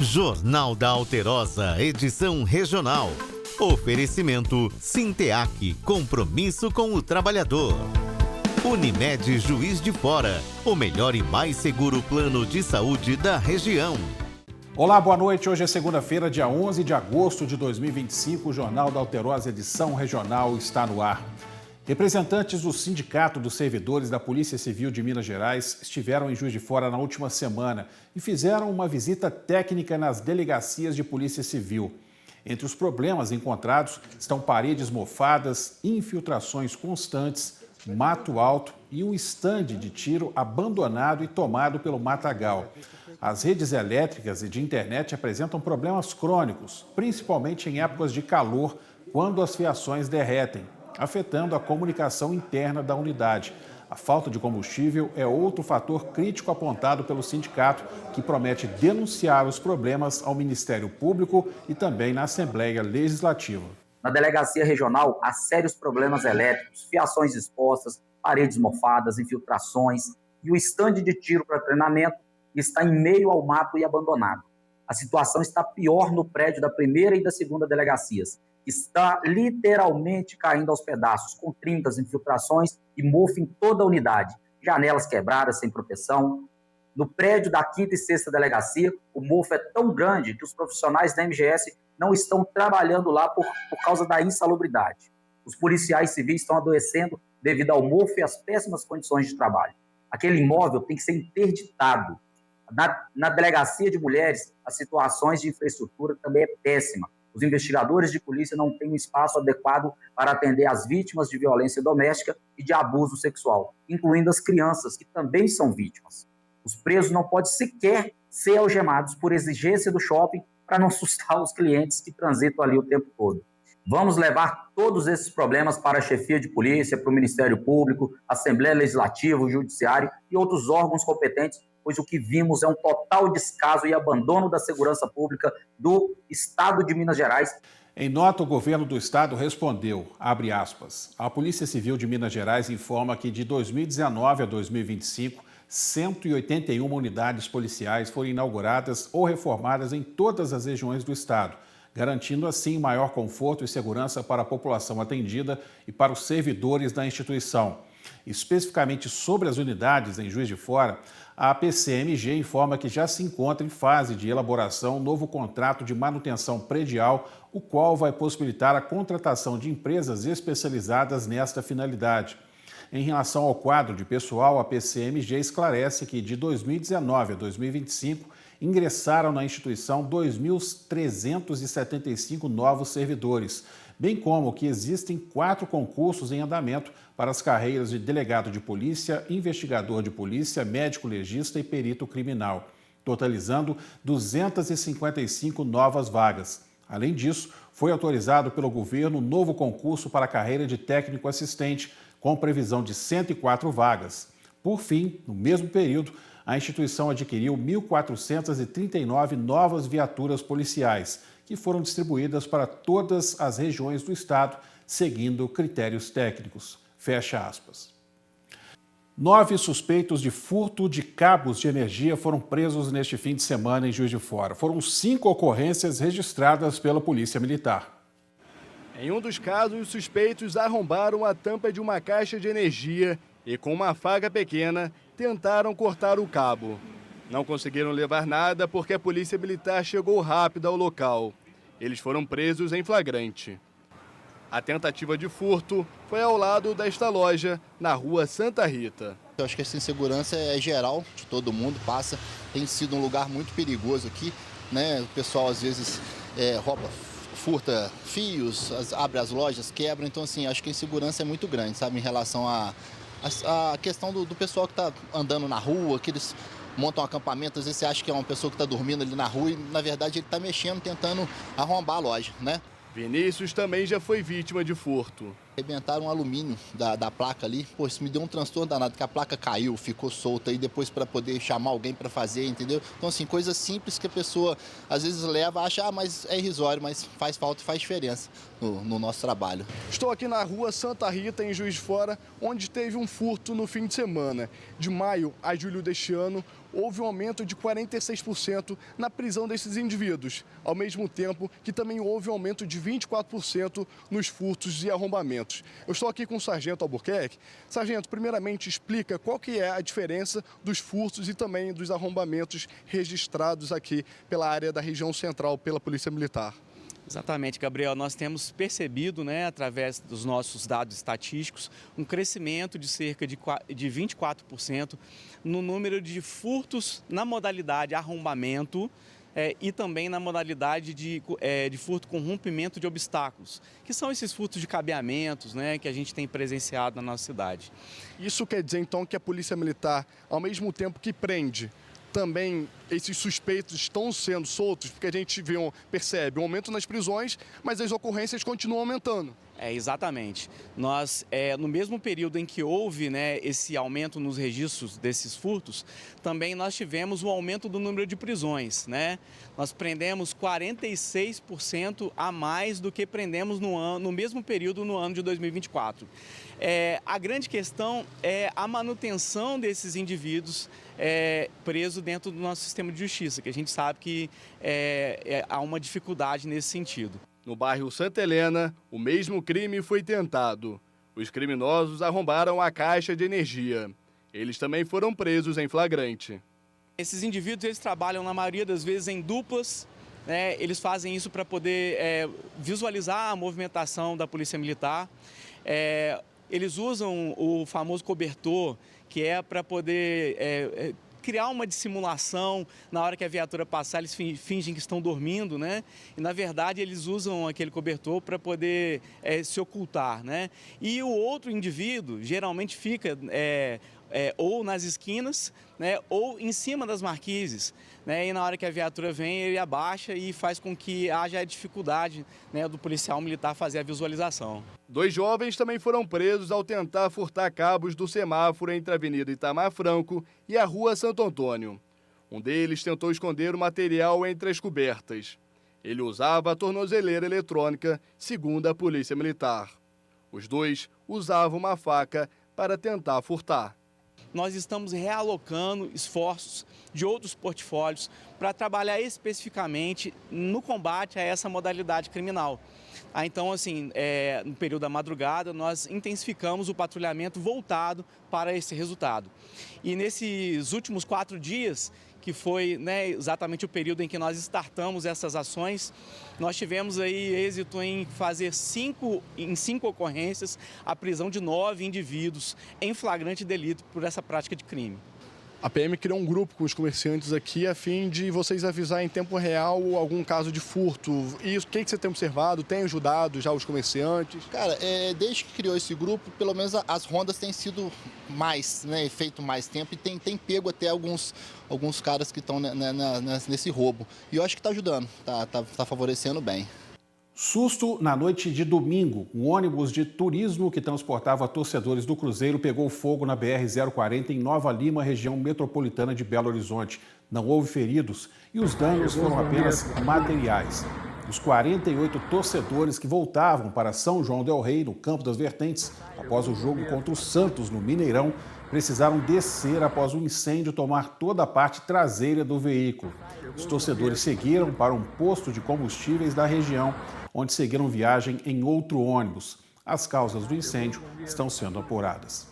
Jornal da Alterosa, edição regional. Oferecimento Sinteac, compromisso com o trabalhador. Unimed Juiz de Fora, o melhor e mais seguro plano de saúde da região. Olá, boa noite. Hoje é segunda-feira, dia 11 de agosto de 2025. O Jornal da Alterosa, edição regional, está no ar. Representantes do Sindicato dos Servidores da Polícia Civil de Minas Gerais estiveram em Juiz de Fora na última semana e fizeram uma visita técnica nas delegacias de Polícia Civil. Entre os problemas encontrados estão paredes mofadas, infiltrações constantes, mato alto e um estande de tiro abandonado e tomado pelo matagal. As redes elétricas e de internet apresentam problemas crônicos, principalmente em épocas de calor, quando as fiações derretem, afetando a comunicação interna da unidade. A falta de combustível é outro fator crítico apontado pelo sindicato, que promete denunciar os problemas ao Ministério Público e também na Assembleia Legislativa. Na delegacia regional, há sérios problemas elétricos, fiações expostas, paredes mofadas, infiltrações e o estande de tiro para treinamento está em meio ao mato e abandonado. A situação está pior no prédio da primeira e da segunda delegacias. Está literalmente caindo aos pedaços, com trincas, infiltrações e mofo em toda a unidade. Janelas quebradas, sem proteção. No prédio da quinta e sexta delegacia, o mofo é tão grande que os profissionais da MGS não estão trabalhando lá por causa da insalubridade. Os policiais civis estão adoecendo devido ao mofo e às péssimas condições de trabalho. Aquele imóvel tem que ser interditado. Na delegacia de mulheres, as situações de infraestrutura também é péssima. Os investigadores de polícia não têm um espaço adequado para atender as vítimas de violência doméstica e de abuso sexual, incluindo as crianças, que também são vítimas. Os presos não podem sequer ser algemados por exigência do shopping para não assustar os clientes que transitam ali o tempo todo. Vamos levar todos esses problemas para a chefia de polícia, para o Ministério Público, Assembleia Legislativa, o Judiciário e outros órgãos competentes, pois o que vimos é um total descaso e abandono da segurança pública do Estado de Minas Gerais. Em nota, o governo do estado respondeu, abre aspas, a Polícia Civil de Minas Gerais informa que de 2019 a 2025, 181 unidades policiais foram inauguradas ou reformadas em todas as regiões do estado, garantindo assim maior conforto e segurança para a população atendida e para os servidores da instituição. Especificamente sobre as unidades em Juiz de Fora, a PCMG informa que já se encontra em fase de elaboração um novo contrato de manutenção predial, o qual vai possibilitar a contratação de empresas especializadas nesta finalidade. Em relação ao quadro de pessoal, a PCMG esclarece que de 2019 a 2025 ingressaram na instituição 2.375 novos servidores, bem como que existem 4 concursos em andamento para as carreiras de delegado de polícia, investigador de polícia, médico legista e perito criminal, totalizando 255 novas vagas. Além disso, foi autorizado pelo governo um novo concurso para a carreira de técnico assistente, com previsão de 104 vagas. Por fim, no mesmo período, a instituição adquiriu 1.439 novas viaturas policiais, que foram distribuídas para todas as regiões do estado, seguindo critérios técnicos. Fecha aspas. 9 suspeitos de furto de cabos de energia foram presos neste fim de semana em Juiz de Fora. Foram 5 ocorrências registradas pela Polícia Militar. Em um dos casos, os suspeitos arrombaram a tampa de uma caixa de energia e, com uma faca pequena, tentaram cortar o cabo. Não conseguiram levar nada porque a Polícia Militar chegou rápido ao local. Eles foram presos em flagrante. A tentativa de furto foi ao lado desta loja, na rua Santa Rita. Eu acho que essa insegurança é geral, de todo mundo passa. Tem sido um lugar muito perigoso aqui, né? O pessoal às vezes rouba, furta fios, abre as lojas, quebra. Então, assim, acho que a insegurança é muito grande, sabe? Em relação à questão do pessoal que está andando na rua, que eles montam um acampamento, às vezes você acha que é uma pessoa que está dormindo ali na rua e, na verdade, ele está mexendo, tentando arrombar a loja, né? Vinícius também já foi vítima de furto. Arrebentaram o alumínio da placa ali. Pô, isso me deu um transtorno danado, que a placa caiu, ficou solta e depois para poder chamar alguém para fazer, entendeu? Então, assim, coisas simples que a pessoa às vezes leva, acha, mas é irrisório, mas faz falta e faz diferença no nosso trabalho. Estou aqui na rua Santa Rita, em Juiz de Fora, onde teve um furto no fim de semana. De maio a julho deste ano, houve um aumento de 46% na prisão desses indivíduos, ao mesmo tempo que também houve um aumento de 24% nos furtos e arrombamentos. Eu estou aqui com o Sargento Albuquerque. Sargento, primeiramente explica qual que é a diferença dos furtos e também dos arrombamentos registrados aqui pela área da região central pela Polícia Militar. Exatamente, Gabriel. Nós temos percebido, através dos nossos dados estatísticos, um crescimento de cerca de 24% no número de furtos na modalidade arrombamento e também na modalidade de furto com rompimento de obstáculos, que são esses furtos de cabeamentos, que a gente tem presenciado na nossa cidade. Isso quer dizer, então, que a Polícia Militar, ao mesmo tempo que prende, também esses suspeitos estão sendo soltos, porque a gente percebe um aumento nas prisões, mas as ocorrências continuam aumentando. Exatamente. Nós, no mesmo período em que houve esse aumento nos registros desses furtos, também nós tivemos um aumento do número de prisões. Nós prendemos 46% a mais do que prendemos no mesmo período no ano de 2024. A grande questão é a manutenção desses indivíduos presos dentro do nosso sistema de justiça, que a gente sabe que há uma dificuldade nesse sentido. No bairro Santa Helena, o mesmo crime foi tentado. Os criminosos arrombaram a caixa de energia. Eles também foram presos em flagrante. Esses indivíduos eles trabalham, na maioria das vezes, em duplas. Eles fazem isso para poder visualizar a movimentação da Polícia Militar. Eles usam o famoso cobertor, que é para poder criar uma dissimulação. Na hora que a viatura passar, eles fingem que estão dormindo, E, na verdade, eles usam aquele cobertor para poder se ocultar, E o outro indivíduo geralmente fica ou nas esquinas, ou em cima das marquises, E na hora que a viatura vem, ele abaixa e faz com que haja a dificuldade, do policial militar fazer a visualização. 2 jovens também foram presos ao tentar furtar cabos do semáforo entre a Avenida Itamar Franco e a Rua Santo Antônio. Um deles tentou esconder o material entre as cobertas. Ele usava a tornozeleira eletrônica, segundo a Polícia Militar. Os 2 usavam uma faca para tentar furtar. Nós estamos realocando esforços de outros portfólios para trabalhar especificamente no combate a essa modalidade criminal. Então, assim, no período da madrugada, nós intensificamos o patrulhamento voltado para esse resultado. E nesses últimos 4 dias, que foi exatamente o período em que nós startamos essas ações, nós tivemos aí êxito em fazer 5 ocorrências, a prisão de 9 indivíduos em flagrante delito por essa prática de crime. A PM criou um grupo com os comerciantes aqui a fim de vocês avisar em tempo real algum caso de furto. E o que você tem observado? Tem ajudado já os comerciantes? Cara, desde que criou esse grupo, pelo menos as rondas têm sido mais, feito mais tempo e tem pego até alguns caras que estão nesse roubo. E eu acho que está ajudando, tá favorecendo bem. Susto na noite de domingo. Um ônibus de turismo que transportava torcedores do Cruzeiro pegou fogo na BR-040 em Nova Lima, região metropolitana de Belo Horizonte. Não houve feridos e os danos foram apenas materiais. Os 48 torcedores que voltavam para São João del Rei, no Campo das Vertentes, após o jogo contra o Santos, no Mineirão, precisaram descer após o incêndio tomar toda a parte traseira do veículo. Os torcedores seguiram para um posto de combustíveis da região, onde seguiram viagem em outro ônibus. As causas do incêndio estão sendo apuradas.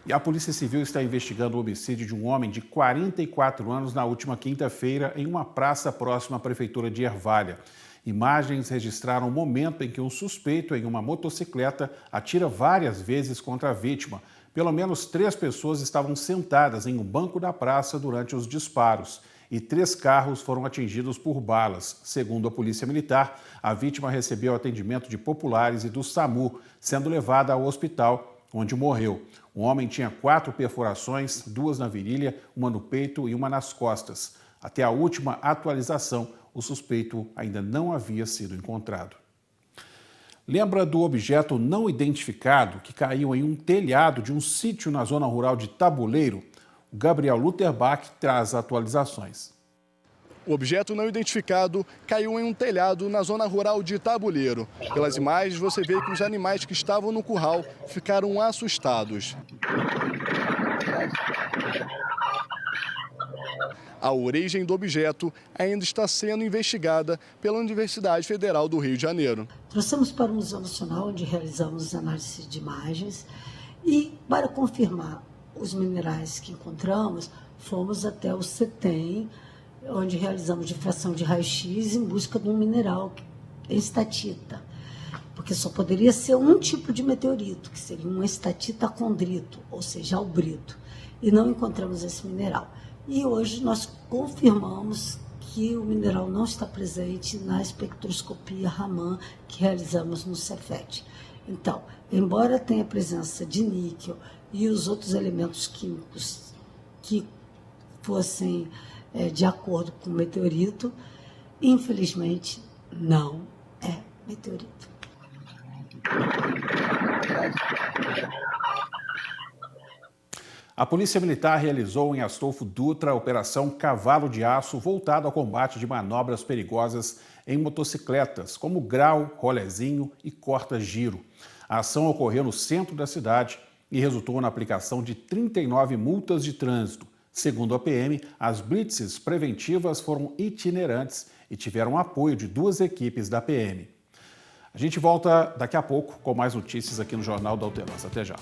E a Polícia Civil está investigando o homicídio de um homem de 44 anos na última quinta-feira em uma praça próxima à Prefeitura de Ervalha. Imagens registraram o momento em que um suspeito em uma motocicleta atira várias vezes contra a vítima. Pelo menos 3 pessoas estavam sentadas em um banco da praça durante os disparos e 3 carros foram atingidos por balas. Segundo a Polícia Militar, a vítima recebeu atendimento de populares e do SAMU, sendo levada ao hospital, onde morreu. O homem tinha 4 perfurações, 2 na virilha, uma no peito e uma nas costas. Até a última atualização, o suspeito ainda não havia sido encontrado. Lembra do objeto não identificado que caiu em um telhado de um sítio na zona rural de Tabuleiro? O Gabriel Luterbach traz atualizações. O objeto não identificado caiu em um telhado na zona rural de Tabuleiro. Pelas imagens, você vê que os animais que estavam no curral ficaram assustados. A origem do objeto ainda está sendo investigada pela Universidade Federal do Rio de Janeiro. Trouxemos para o Museu Nacional, onde realizamos análise de imagens, e para confirmar os minerais que encontramos, fomos até o CETEM, onde realizamos difração de raio-x em busca de um mineral, estatita, porque só poderia ser um tipo de meteorito, que seria um estatita condrito, ou seja, albrito, e não encontramos esse mineral. E hoje nós confirmamos que o mineral não está presente na espectroscopia Raman que realizamos no Cefet. Então, embora tenha presença de níquel e os outros elementos químicos que fossem de acordo com o meteorito, infelizmente não é meteorito. A Polícia Militar realizou em Astolfo Dutra a Operação Cavalo de Aço, voltada ao combate de manobras perigosas em motocicletas, como grau, rolezinho e corta-giro. A ação ocorreu no centro da cidade e resultou na aplicação de 39 multas de trânsito. Segundo a PM, as blitzes preventivas foram itinerantes e tiveram apoio de 2 equipes da PM. A gente volta daqui a pouco com mais notícias aqui no Jornal da Alterosa. Até já.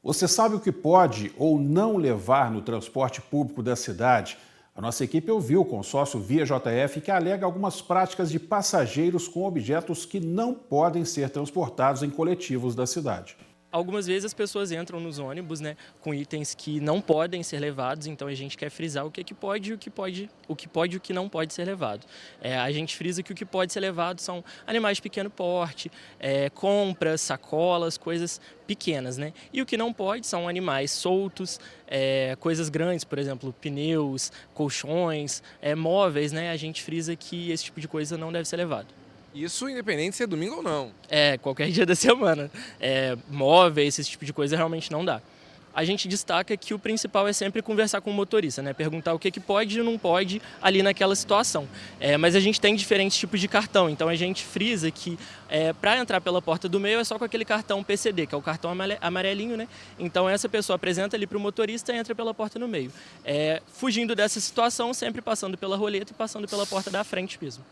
Você sabe o que pode ou não levar no transporte público da cidade? A nossa equipe ouviu o consórcio Via JF, que alega algumas práticas de passageiros com objetos que não podem ser transportados em coletivos da cidade. Algumas vezes as pessoas entram nos ônibus, né, com itens que não podem ser levados, então a gente quer frisar o que pode e o que não pode ser levado. A gente frisa que o que pode ser levado são animais de pequeno porte, compras, sacolas, coisas pequenas, né? E o que não pode são animais soltos, coisas grandes, por exemplo, pneus, colchões, móveis, né? A gente frisa que esse tipo de coisa não deve ser levado. Isso independente se é domingo ou não. Qualquer dia da semana. Móveis, esse tipo de coisa realmente não dá. A gente destaca que o principal é sempre conversar com o motorista, né? Perguntar o que pode e não pode ali naquela situação. Mas a gente tem diferentes tipos de cartão, então a gente frisa que para entrar pela porta do meio é só com aquele cartão PCD, que é o cartão amarelinho, né? Então essa pessoa apresenta ali para o motorista e entra pela porta no meio. Fugindo dessa situação, sempre passando pela roleta e passando pela porta da frente mesmo.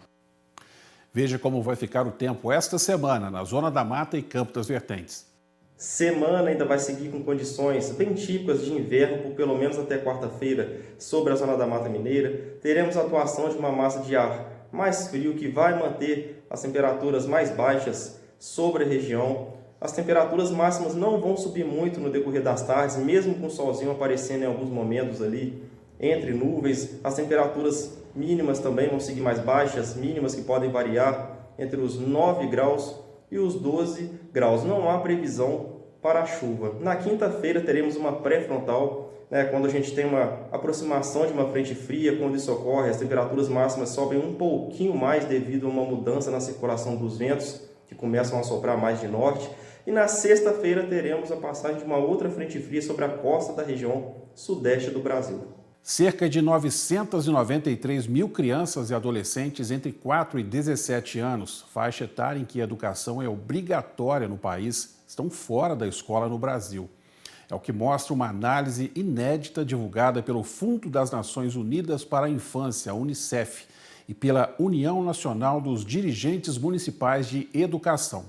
Veja como vai ficar o tempo esta semana na Zona da Mata e Campo das Vertentes. Semana ainda vai seguir com condições bem típicas de inverno, por pelo menos até quarta-feira, sobre a Zona da Mata Mineira. Teremos a atuação de uma massa de ar mais frio que vai manter as temperaturas mais baixas sobre a região. As temperaturas máximas não vão subir muito no decorrer das tardes, mesmo com o solzinho aparecendo em alguns momentos ali entre nuvens. As temperaturas mínimas também vão seguir mais baixas, mínimas que podem variar entre os 9 graus e os 12 graus. Não há previsão para a chuva. Na quinta-feira teremos uma pré-frontal, né, quando a gente tem uma aproximação de uma frente fria. Quando isso ocorre, as temperaturas máximas sobem um pouquinho mais devido a uma mudança na circulação dos ventos, que começam a soprar mais de norte. E na sexta-feira teremos a passagem de uma outra frente fria sobre a costa da região sudeste do Brasil. Cerca de 993 mil crianças e adolescentes entre 4 e 17 anos, faixa etária em que a educação é obrigatória no país, estão fora da escola no Brasil. É o que mostra uma análise inédita divulgada pelo Fundo das Nações Unidas para a Infância, UNICEF, e pela União Nacional dos Dirigentes Municipais de Educação.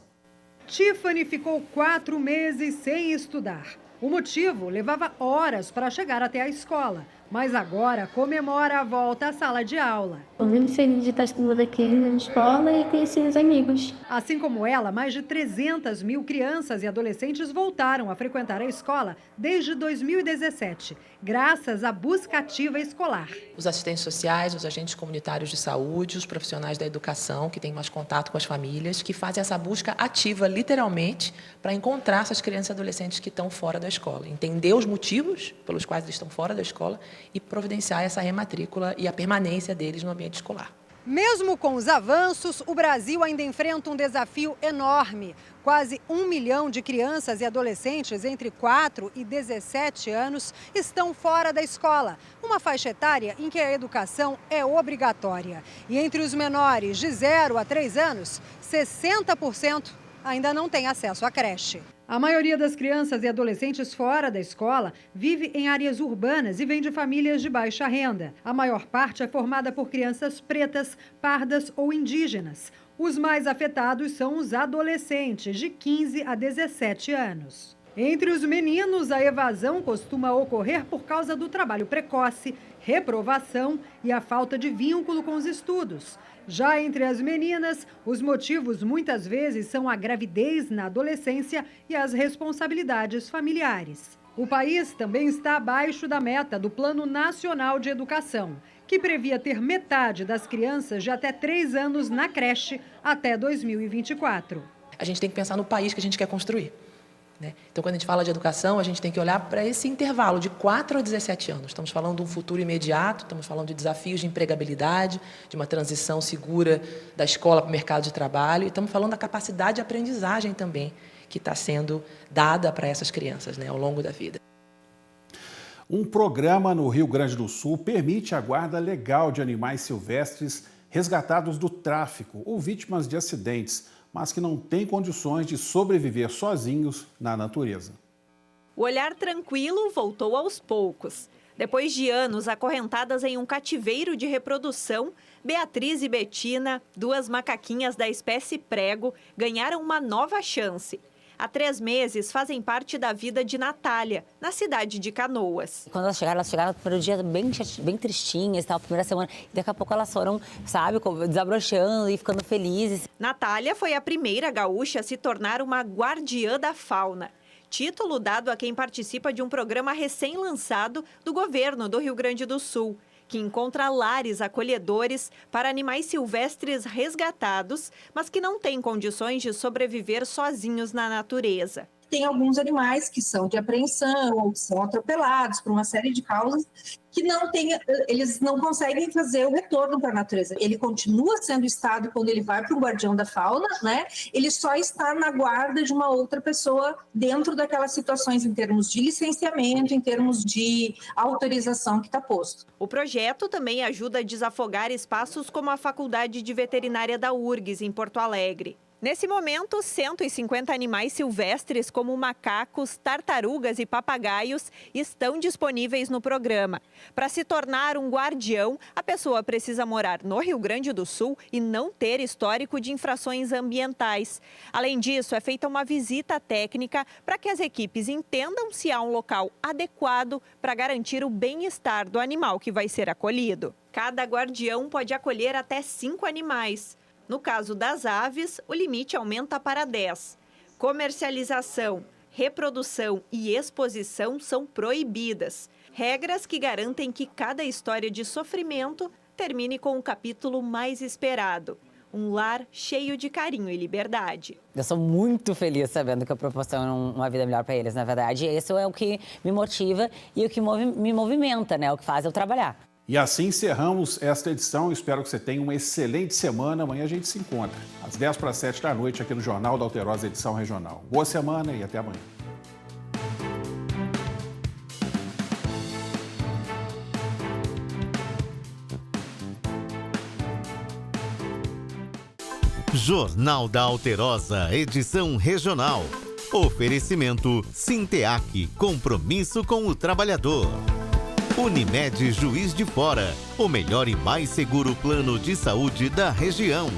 Tiffany ficou 4 meses sem estudar. O motivo levava horas para chegar até a escola, mas agora comemora a volta à sala de aula. Eu me feliz de estar estudando aqui na escola e conhecer os amigos. Assim como ela, mais de 300 mil crianças e adolescentes voltaram a frequentar a escola desde 2017, graças à busca ativa escolar. Os assistentes sociais, os agentes comunitários de saúde, os profissionais da educação, que têm mais contato com as famílias, que fazem essa busca ativa, literalmente, para encontrar essas crianças e adolescentes que estão fora da escola, entender os motivos pelos quais eles estão fora da escola e providenciar essa rematrícula e a permanência deles no ambiente escolar. Mesmo com os avanços, o Brasil ainda enfrenta um desafio enorme. Quase 1 milhão de crianças e adolescentes entre 4 e 17 anos estão fora da escola, uma faixa etária em que a educação é obrigatória. E entre os menores de 0 a 3 anos, 60% ainda não têm acesso à creche. A maioria das crianças e adolescentes fora da escola vive em áreas urbanas e vem de famílias de baixa renda. A maior parte é formada por crianças pretas, pardas ou indígenas. Os mais afetados são os adolescentes, de 15 a 17 anos. Entre os meninos, a evasão costuma ocorrer por causa do trabalho precoce, reprovação e a falta de vínculo com os estudos. Já entre as meninas, os motivos muitas vezes são a gravidez na adolescência e as responsabilidades familiares. O país também está abaixo da meta do Plano Nacional de Educação, que previa ter metade das crianças de até 3 anos na creche até 2024. A gente tem que pensar no país que a gente quer construir. Então, quando a gente fala de educação, a gente tem que olhar para esse intervalo de 4 a 17 anos. Estamos falando de um futuro imediato, estamos falando de desafios de empregabilidade, de uma transição segura da escola para o mercado de trabalho, e estamos falando da capacidade de aprendizagem também, que está sendo dada para essas crianças, ao longo da vida. Um programa no Rio Grande do Sul permite a guarda legal de animais silvestres resgatados do tráfico ou vítimas de acidentes, mas que não têm condições de sobreviver sozinhos na natureza. O olhar tranquilo voltou aos poucos. Depois de anos acorrentadas em um cativeiro de reprodução, Beatriz e Betina, 2 macaquinhas da espécie prego, ganharam uma nova chance. Há 3 meses fazem parte da vida de Natália, na cidade de Canoas. Quando elas chegaram no primeiro dia bem tristinhas, a primeira semana, e daqui a pouco elas foram, desabrochando e ficando felizes. Natália foi a primeira gaúcha a se tornar uma guardiã da fauna. Título dado a quem participa de um programa recém-lançado do governo do Rio Grande do Sul, que encontra lares acolhedores para animais silvestres resgatados, mas que não têm condições de sobreviver sozinhos na natureza. Tem alguns animais que são de apreensão ou que são atropelados por uma série de causas que eles não conseguem fazer o retorno para a natureza. Ele continua sendo estado quando ele vai para um guardião da fauna, Ele só está na guarda de uma outra pessoa dentro daquelas situações em termos de licenciamento, em termos de autorização que está posto. O projeto também ajuda a desafogar espaços como a Faculdade de Veterinária da URGS, em Porto Alegre. Nesse momento, 150 animais silvestres, como macacos, tartarugas e papagaios, estão disponíveis no programa. Para se tornar um guardião, a pessoa precisa morar no Rio Grande do Sul e não ter histórico de infrações ambientais. Além disso, é feita uma visita técnica para que as equipes entendam se há um local adequado para garantir o bem-estar do animal que vai ser acolhido. Cada guardião pode acolher até 5 animais. No caso das aves, o limite aumenta para 10. Comercialização, reprodução e exposição são proibidas. Regras que garantem que cada história de sofrimento termine com o capítulo mais esperado. Um lar cheio de carinho e liberdade. Eu sou muito feliz sabendo que eu proporciono uma vida melhor para eles, na verdade. Esse é o que me motiva e o que me movimenta, o que faz eu trabalhar. E assim encerramos esta edição. Espero que você tenha uma excelente semana. Amanhã a gente se encontra às 10:50 da noite aqui no Jornal da Alterosa, edição regional. Boa semana e até amanhã. Jornal da Alterosa, edição regional. Oferecimento Sinteac, compromisso com o trabalhador. Unimed Juiz de Fora, o melhor e mais seguro plano de saúde da região.